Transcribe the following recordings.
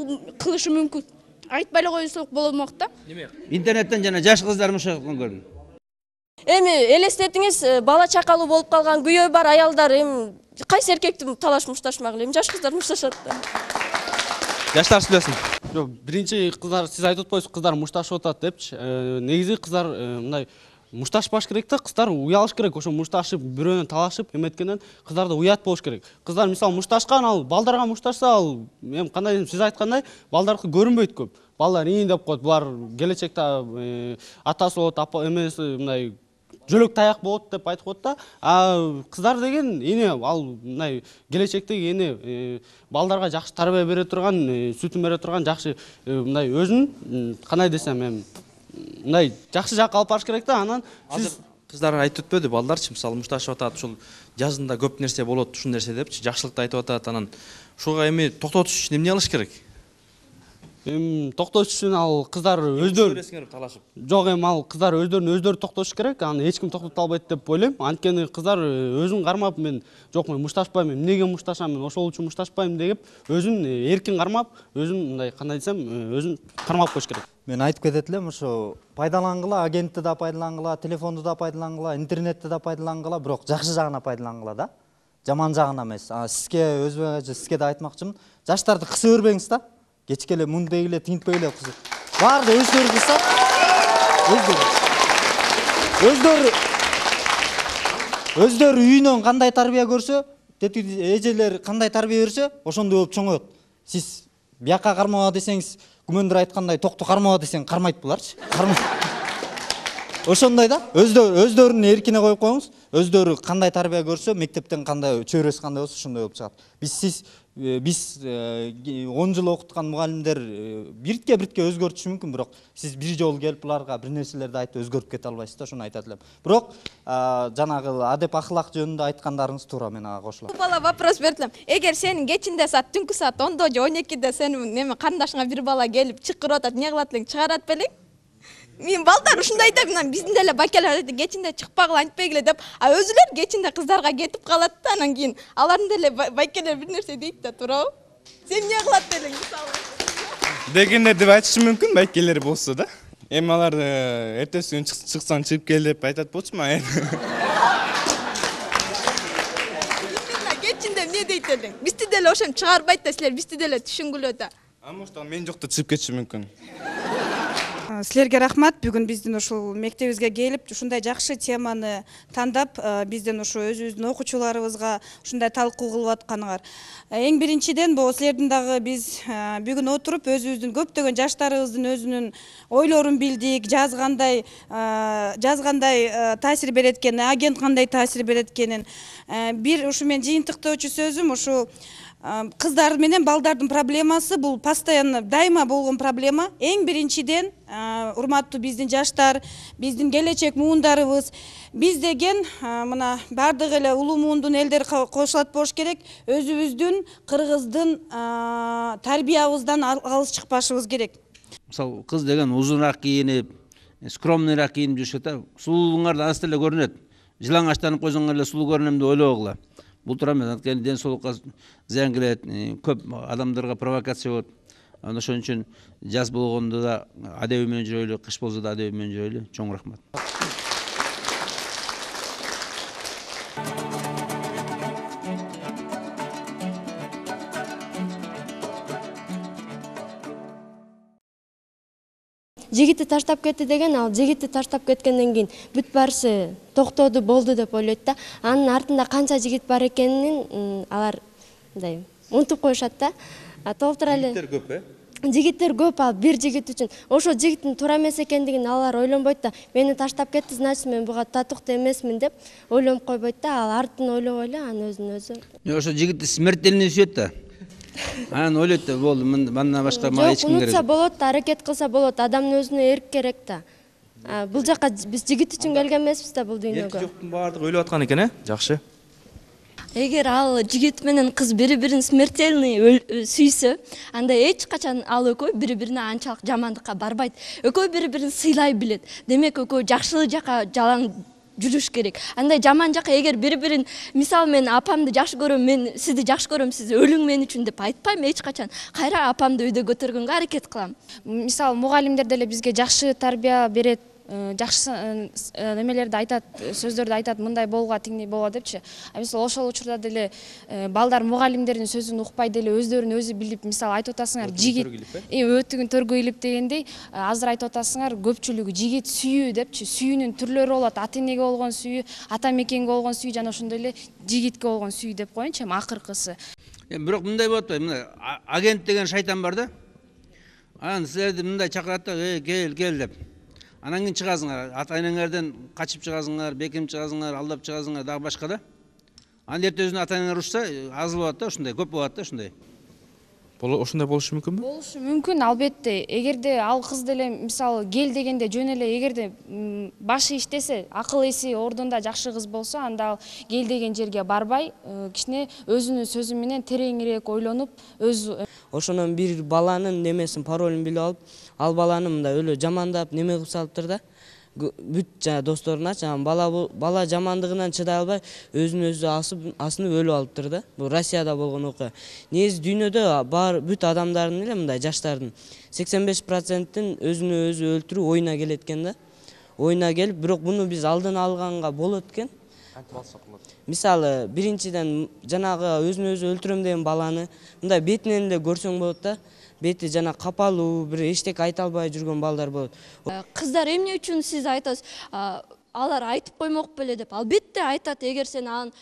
кылышы мүмкүн. Айтпай эле койсок болмок да. Интернеттен жана жаш кыздар мушакын көрдүм. Эми элестетиңиз, бала чакалуу болуп калган күйөө бар аялдар эми кайсы эркекти талаш мушташмак эле, жаш кыздар мушташат да. Жаштар сүйлөсүн. Жок, биринчи кыздар сиз айтып атпайсыз, кыздар мушташып атат депчи. Негизи кыздар мындай мушташпаш керек да, кыздар уялыш керек. Ошо мушташып, бирөөнөн талашып, эметкенден кыздарда уят болуш керек. Кыздар мисалы мушташкан, ал балдарга мушташса, ал эми кандай десем, сиз айткандай, балдардыкы көрүнбөйт көп. Балдар ийин деп коет, булар келечекте атасы болот, эмеси мындай жөлөк таяк болот деп айтып коет да. А кыздар деген эне ал мындай келечектеги эне балдарга жакшы тарбия бере турган, сүтүн бере турган жакшы мындай өзүн кандай десем эми мындай жакшы жакка алып барыш керек да. Анан Сиз кыздар айтып өтпөдү, балдарчы мисалы мушташып атат, ушул жазында көп нерсе болот, ушул нерсе депчи, жакшылыкты айтып атат. Анан ушуга эми токтотуш үчүн эмне кылыш керек? Токтош үчүн ал кыздар өздөрү Сөйлесиңер талашып. Жок, эми ал кыздар өздөрү токтош керек. Аны эч ким токтото албайт деп ойлойм. Анткени кыздар өзүн кармап, мен жок, мен мушташпайм, эмнеге мушташам, мен ошол үчүн мушташпайм деп, өзүн эркин кармап, өзүн мындай кандай десем, өзүн кармап коюш керек. Мен айтып кетет элем, ошо пайдалангыла, агентти да пайдалангыла, телефонду да пайдалангыла, интернетти да пайдалангыла, бирок жакшы жагына пайдалангыла да. Жаман жагына эмес. Сизге өзүмө, сизге да айтмакчымын. Жаштарды кыса бербеңиз да. Кечке эле мундбей эле, тинтпей эле кызы. Баарды өздөрү кылса, өздөрү үйүнөн кандай тарбия көрсө, эжелер кандай тарбия берсе, ошондой болуп чоңоет. Сиз бияка кармаба десеңиз, күмөндөр айткандай токту кармаба десең кармайт буларчы. Ошондой да, өздөрүнүн эркине коюп коюңуз. Өздөрү кандай тарбия көрсө, мектептен кандай, чөйрөсү кандай болсо ошондой болуп чыгат. Биз 10 жыл окуткан мугалимдер биртке өзгөртүшү мүмкүн, бирок сиз бир жолу келип буларга бир нерселерди айтып өзгөртүп кете албайсыз да, ошону айтат элем. Бирок жанагы адеп ахлак жөнүндө айткандарыңыз туура, мен ага кошулам. Бала вопрос бердим. Эгер сенин кечинде саат, түнкү саат 10-до же 12-де сенин неме карындашыңа бир бала келип чыкырып атат, эмне кылат элең, чыгарат белең? Мен балдар ушундай айтат, мына биздин деле бакелер кечинде чыкпагыла, антпегиле деп, а өзүлөр кечинде кыздарга кетип калат да, анан кийин алардын деле байкелер бир нерсе дейт да, туурабы? Сен эмне кылат белең мисалы? Дегендер деп айтышы мүмкүн, байкелер болсо да. Эми алар эртеси күнү чыксаң чыгып кел деп айтат болчуму? Кечинде эмне дейт элең? Бизди деле ошентип чыгарбайт да, силер бизди деле түшүнгүлө да. Может, мен жокто чыгып кетиши мүмкүн. Силерге рахмат. Бүгүн биздин ушул мектебибизге келип, ушундай жакшы теманы тандап, биздин ушу өзүбүздүн окуучуларыбызга ушундай талкуу кылып атканыңар. Эң биринчиден бул силердин дагы биз бүгүн отуруп өзүбүздүн көптөгөн жаштарыбыздын өзүнүн ойлорун билдик, жазгандай таасир берет экенин, агент кандай таасир берет экенин. Бир ушу мен жыйынтыктоочу сөзүм ушу кыздар менен балдардын проблемасы бул постоянно дайыма болгон проблема. Эң биринчиден урматтуу биздин жаштар, биздин келечек муундарыбыз, биз деген мына бардык эле улуу муундун элдери кошулат болуш керек. Өзүбүздүн кыргыздын тарбиябыздан алыс чыкпашыбыз керек. Мисалы кыз деген узунураак кийинип, скромныйраак кийинип жүрүшөт. Сулуулуңар да аз эле көрүнөт. Жылаңачтанып койсоңор эле сулуу көрүнөм деп ойлобогула. Бул туура эмес, анткени ден соолукка зыян келет, көп адамдарга провокация болот. Ошон үчүн жаз болгондо да адеби менен жүрөлү, кыш болсо да адеби менен жүрөлү. Чоң рахмат. Жигитти таштап кетти деген, ал жигитти таштап кеткенден кийин бүт барысы токтоду, болду деп ойлойт да. Анын артында канча жигит бар экенин алар мындай унутуп коюшат да. Толтура эле Жигиттер көп, жигиттер көп, ал бир жигит үчүн ошо жигиттин туура эмес экендигин алар ойлонбойт да. Мени таштап кетти, значит мен буга татыктуу эмесмин деп ойлонуп койбойт да. Ал артын ойлобой эле анын өзүн өзү. Ошо жигитти смертельный сүйөт да. Анан ойлойт да, болду, мандан башка мага эч ким керек. Унутса болот да, аракет кылса болот. Адамдын өзүнө эрк керек да. Бул жака биз жигит үчүн келген эмеспиз да бул дүйнөгө. Эрки жоктун баардыгы өлүп аткан экен, жакшы. Эгер ал жигит менен кыз бири-бирин смертельный сүйсө, анда эч качан ал экөө бири-бирине анчалык жамандыкка барбайт. Экөө бири-бирин сыйлай билет. Демек экөө жакшылык жака жалаң жүрүш керек. Андай жаман жака эгер бири-бирин мисалы мен апамды жакшы көрөм, мен сизди жакшы көрөм, сиз өлүң мен үчүн деп айтпайм эч качан. Кайра апамды өйдө көтөргөнгө аракет кылам. Мисалы мугалимдер деле бизге жакшы тарбия берет, жакшы немелерди айтат, сөздөрдү айтат, мындай болгула, тиңдей болгула депчи. Мисалы ошол учурда деле балдар мугалимдердин сөзүн укпай деле өздөрүн өзү билип, мисалы айтып атасыңар, жигит өтүгүн төргө илип дегендей, азыр айтып атасыңар, көпчүлүгү жигит сүйүү депчи. Сүйүүнүн түрлөрү болот. Ата энеге болгон сүйүү, ата мекенге болгон сүйүү жана ошондой эле жигитке болгон сүйүү деп коеюнчу, акыркысы. Бирок мындай болот атпайбы? Мына агент деген шайтан бар да. Анан силерди мындай чакырат да, кел деп. Анан кийин чыгасыңар, ата энеңерден качып чыгасыңар, бекем чыгасыңар, алдап чыгасыңар, дагы башка да. Анан эртесин ата энеңер урушса, аз болот да, ушундай, көп болот да, ушундай. Ошондой болушу мүмкүнбү? Болушу мүмкүн, албетте. Эгерде ал кыз деле мисалы кел дегенде жөн эле эгерде башы иштесе, акыл эси ордунда жакшы кыз болсо, анда ал кел деген жерге барбай, кичине өзүнүн сөзү менен тереңирээк ойлонуп, ошонун бир баланын немесин, паролун билип алып, ал баланы мындай өлө жамандап неме кылып салыптыр да. Бүт жана досторуна бала жамандыгынан чыдай албай өзүн өзү асынып өлүп алыптыр да. Бул Россияда болгон окуя. Негизи дүйнөдө бүт адамдардын эле мындай жаштардын 85%-ин өзүн өзү өлтүрүү оюна келет экен да. Оюна келип, бирок буну биз алдын алганга болот экен. Кантип алсак болот? Мисалы, биринчиден жанагы өзүн өзү өлтүрөм деген баланы мындай бетинен эле көрсөң болот да. Бети жана капалуу, бир эчтеке айта албай жүргөн балдар болот. Кыздар эмне үчүн сиз айтасыз, алар айтып коймок беле деп? Албетте айтат, эгер сен анын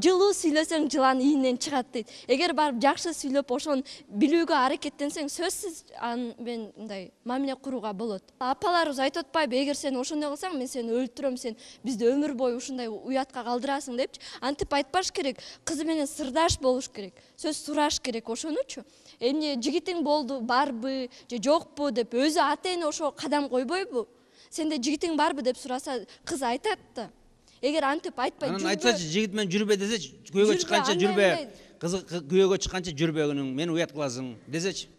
жылуу сүйлөсөң, жылан ийинен чыгат дейт. Эгер барып жакшы сүйлөп, ошону билүүгө аракеттенсең, сөзсүз аны мен мындай мамиле курууга болот. Апаларыбыз айтып атпайбы, эгер сен ошондой кылсаң, мен сени өлтүрөм, сен бизди өмүр бою ушундай уятка калтырасың депчи. Антип айтпаш керек, кызы менен сырдаш болуш керек, сөз сураш керек, ошонучу. Эмне жигитиң болду, барбы, же жокпу деп өзү ата эне ошо кадам койбойбу? Сенде жигитиң барбы деп сураса, кыз айтат да. Эгер антип айтпай жүрбө. Анан айтсачы, жигит менен жүрбө десечи, күйөөгө чыкканча жүрбө. Кызы күйөөгө чыкканча жүрбөгүнүң, мени уят кыласың десечи.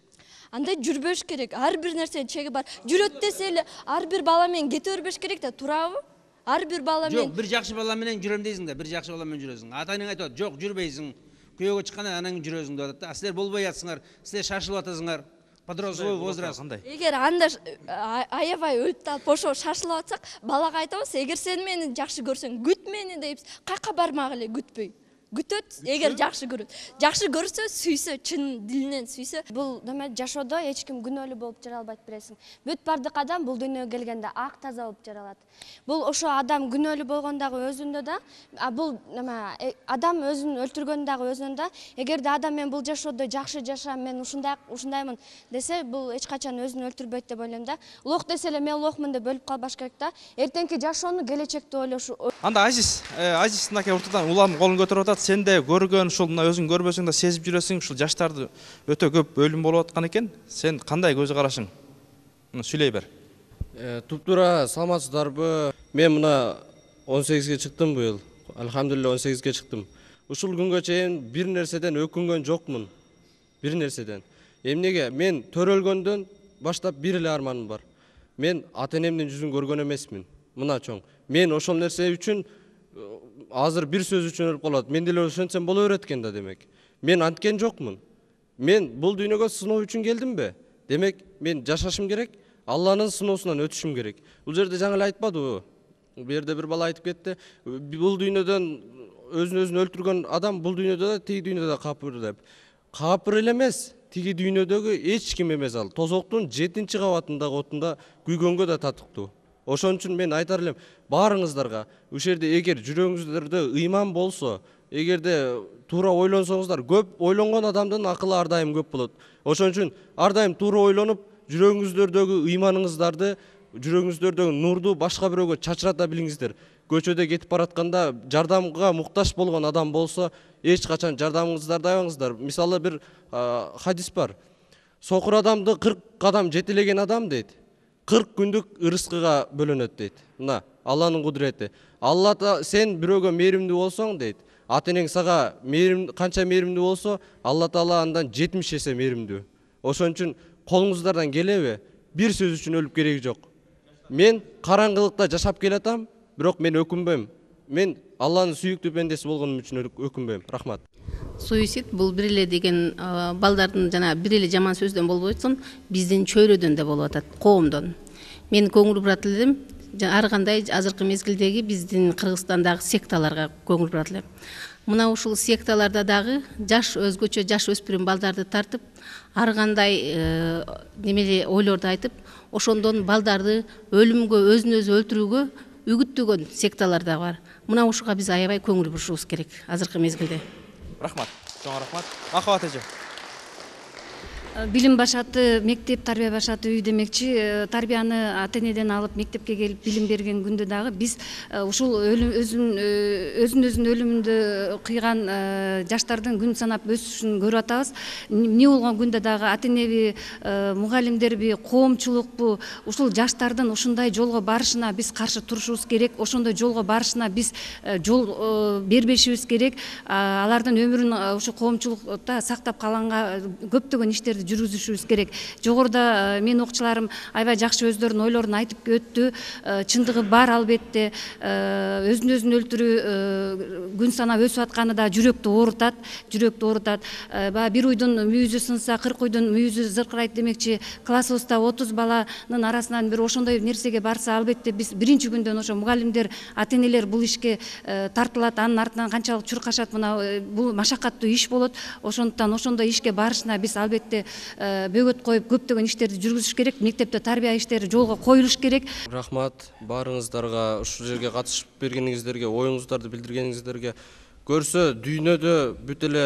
Андай жүрбөш керек. Ар бир нерсенин чеги бар. Жүрөт десе эле ар бир бала менен кете бербеш керек да, туурабы? Ар бир бала менен. Жок, бир жакшы бала менен жүрөм дейсиң да, бир жакшы бала менен жүрөсүң. Ата энең айтат, жок, жүрбөйсүң. Күйөөгө чыккандан анан жүрөсүң деп атат да. Силер болбой атсыңар, силер шашылып атасыңар. Подростковый возраст. Эгер анда аябай өлүп талып ошо шашылып атсак, балага айтабыз, эгер сен мени жакшы көрсөң, күт мени дейбиз. Кайка бармак эле күтпөй. Күтөт, эгер жакшы көрөт. Жакшы көрсө, сүйсө, чын дилинен сүйсө. Бул деме жашоодо эч ким күнөөлүү болуп жаралбайт билесиң. Бүт бардык адам бул дүйнөгө келгенде ак таза болуп жаралат. Бул ошо адам күнөөлүү болгондагы өзүндө да, бул неме адам өзүн өлтүргөндөгү өзүндө, эгерде адам мен бул жашоодо жакшы жашам, мен ушундаймын десе, бул эч качан өзүн өлтүрбөйт деп ойлойм да. Улук десе эле мен улукмун деп өлүп калбаш керек да. Эртеңки жашоону, келечекти ойлошу. Анда Азиз мынакей ортодон улам колун көтөрүп атат. Сен де көргөн ушул мына өзүң көрбөсөң да сезип жүрөсүң, ушул жаштарды өтө көп өлүм болуп аткан экен. Сен кандай көз карашың? Муну сүйлөй бер. Туптуура саламатсыздарбы? Мен мына 18ге чыктым быйыл. Алхамдулилла 18ге чыктым. Ушул күнгө чейин бир нерседен өкүнгөн жокмун. Бир нерседен. Эмнеге? Мен төрөлгөндөн баштап бир эле арманым бар. Мен ата энемдин жүзүн көргөн эмесмин. Мына чоң. Мен ошол нерсе үчүн азыр бир сөз үчүн өлүп калат. Мен деле ошентсем боло берет экен да демек. Мен анткен жокмун. Мен бул дүйнөгө сыноо үчүн келдимби? Демек, мен жашашым керек, Алланын сыноосунан өтүшүм керек. Бул жерде жаңы эле айтпадыбы? Бул жерде бир бала айтып кетти. Бул дүйнөдөн өзүн өлтүргөн адам бул дүйнөдө да, тиги дүйнөдө да капыр деп. Капыр эле эмес, тиги дүйнөдөгү эч ким эмес ал. Тозоктун 7-кабатындагы отунда күйгөнгө да татыктуу. Ошон үчүн мен айтар элем, баарыңыздарга, ушул жерде эгер жүрөгүңүздөрдө ыйман болсо, эгерде туура ойлонсоңуздар, көп ойлонгон адамдын акылы ар дайым көп болот. Ошон үчүн ар дайым туура ойлонуп, жүрөгүңүздөрдөгү ыйманыңыздарды, жүрөгүңүздөрдөгү нурду башка бирөөгө чачырата билиңиздер. Көчөдө кетип баратканда жардамга муктаж болгон адам болсо, эч качан жардамыңыздарды аябаңыздар. Мисалы бир хадис бар. Сокур адамды 40 кадам жетелеген адам дейт. 40 күндүк ырыскыга бөлөнөт дейт. Мына Алланын кудурети. Алла сен бирөөгө мээримдүү болсоң дейт. Ата энең сага канча мээримдүү болсо, Алла Таала андан 70 эсе мээримдүү. Ошон үчүн колуңуздардан келеби? Бир сөз үчүн өлүп кереги жок. Мен караңгылыкта жашап келатам. бирок мен өкүнбөйм. Мен Алланын сүйүктүү бендеси болгонум үчүн өкүнбөйм. Рахмат. Суицид бул бир эле деген балдардын жана бир эле жаман сөздөн болбойсун, биздин чөйрөдөн да болуп атат, коомдон. Мен көңүл бурат элем, ар кандай азыркы мезгилдеги биздин Кыргызстандагы секталарга көңүл бурат элем. Мына ушул секталарда дагы жаш өзгөчө жаш өспүрүм балдарды тартып, ар кандай немеле ойлорду айтып, ошондон балдарды өлүмгө, өзүн өзү өлтүрүүгө үгүттөгөн секталар да бар. Мына ушуга биз аябай көңүл бурушубуз керек азыркы мезгилде. Рахмат. Чоң рахмат. Махабат эже. Билим башаты, мектеп тарбия башаты үй демекчи, тарбияны ата-энеден алып мектепке келип билим берген күндө дагы биз ушул өзүн өлүмүндө кыйган жаштардын күн санап өсүшүн көрүп атабыз. Эмне болгон күндө дагы ата-энеби, мугалимдерби, коомчулукпу ушул жаштардын ушундай жолго барышына биз каршы турушубуз керек. Ошондой жолго барышына биз жол бербешибиз керек. Алардын өмүрүн ушу коомчулукта сактап калганга көптөгөн иштерди жүргүзүшүбүз керек. Жогоруда менин окуучуларым аябай жакшы өздөрүнүн ойлорун айтып өттү. Чындыгы бар албетте. Өзүн өлтүрүү күн санап өсүп атканы да жүрөктү оорутат. Баягы бир уйдун мүйүзү сынса, 40 уйдун мүйүзү зыркырайт демекчи, классыбызда 30 баланын арасынан бир ошондой нерсеге барса, албетте биз биринчи күндөн ошо мугалимдер, ата-энелер бул ишке тартылат, анын артынан канчалык чуркашат, мына бул машакаттуу иш болот. Ошондуктан ошондой ишке барышына биз албетте бөгөт коюп көптөгөн иштерди жүргүзүш керек. Мектепте тарбия иштери жолго коюлуш керек. Рахмат барыңыздарга, ушул жерге катышып бергениңиздерге, оюңуздарды билдиргениңиздерге. Көрсө дүйнөдө бүт эле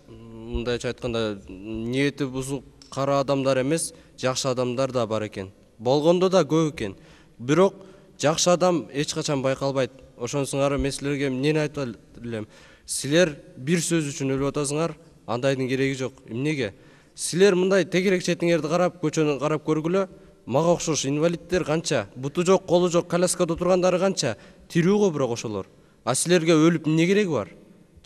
мындайча айтканда ниети бузук кара адамдар эмес, жакшы адамдар да бар экен. Болгондо да көп экен. Бирок жакшы адам эч качан байкалбайт. Ошонусуңар мен силерге эмнени айтып элем? Силер бир сөз үчүн өлүп атасыңар, андайдын кереги жок. Эмнеге? Силер мындай тегерек четиңерди карап, көчөнү карап көргүлө. Мага окшош инвалидтер канча, буту жок, колу жок, коляскада тургандары канча, тирүү го бирок ошолор. А силерге өлүп эмне кереги бар?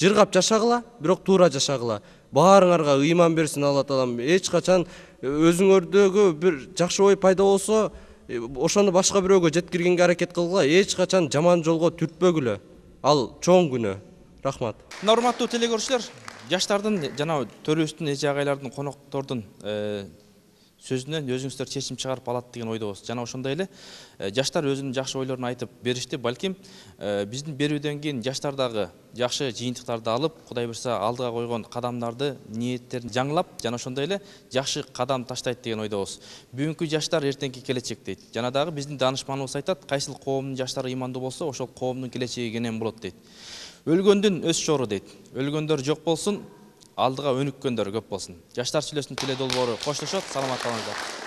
Жыргап жашагыла, бирок туура жашагыла. Баарыңарга ыйман берсин Алла Таалам. Эч качан өзүңөрдөгү бир жакшы ой пайда болсо, ошону башка бирөөгө жеткиргенге аракет кылгыла. Эч качан жаман жолго түртпөгүлө. Ал чоң күнөө. Рахмат. Урматтуу телекөрүүчүлөр, жаштардын жана төрөбүздүн, эже агайлардын, коноктордун сөзүнөн өзүңүздөр чечим чыгарып алат деген ойдобуз. Жана ошондой эле жаштар өзүнүн жакшы ойлорун айтып беришти. Балким биздин берүүдөн кийин жаштар дагы жакшы жыйынтыктарды алып, Кудай буйрса алдыга койгон кадамдарды, ниеттерин жаңылап, жана ошондой эле жакшы кадам таштайт деген ойдобуз. Бүгүнкү жаштар эртеңки келечек дейт. Жана дагы биздин данышманыбыз айтат, кайсыл коомдун жаштары ыймандуу болсо, ошол коомдун келечеги кенен болот дейт. Өлгөндүн өз чору дейт. Өлгөндөр жок болсун, алдыга өнүккөндөр көп болсун. Жаштар сүйлөсүнүн теле долбоору коштошот. Саламат болуңуздар.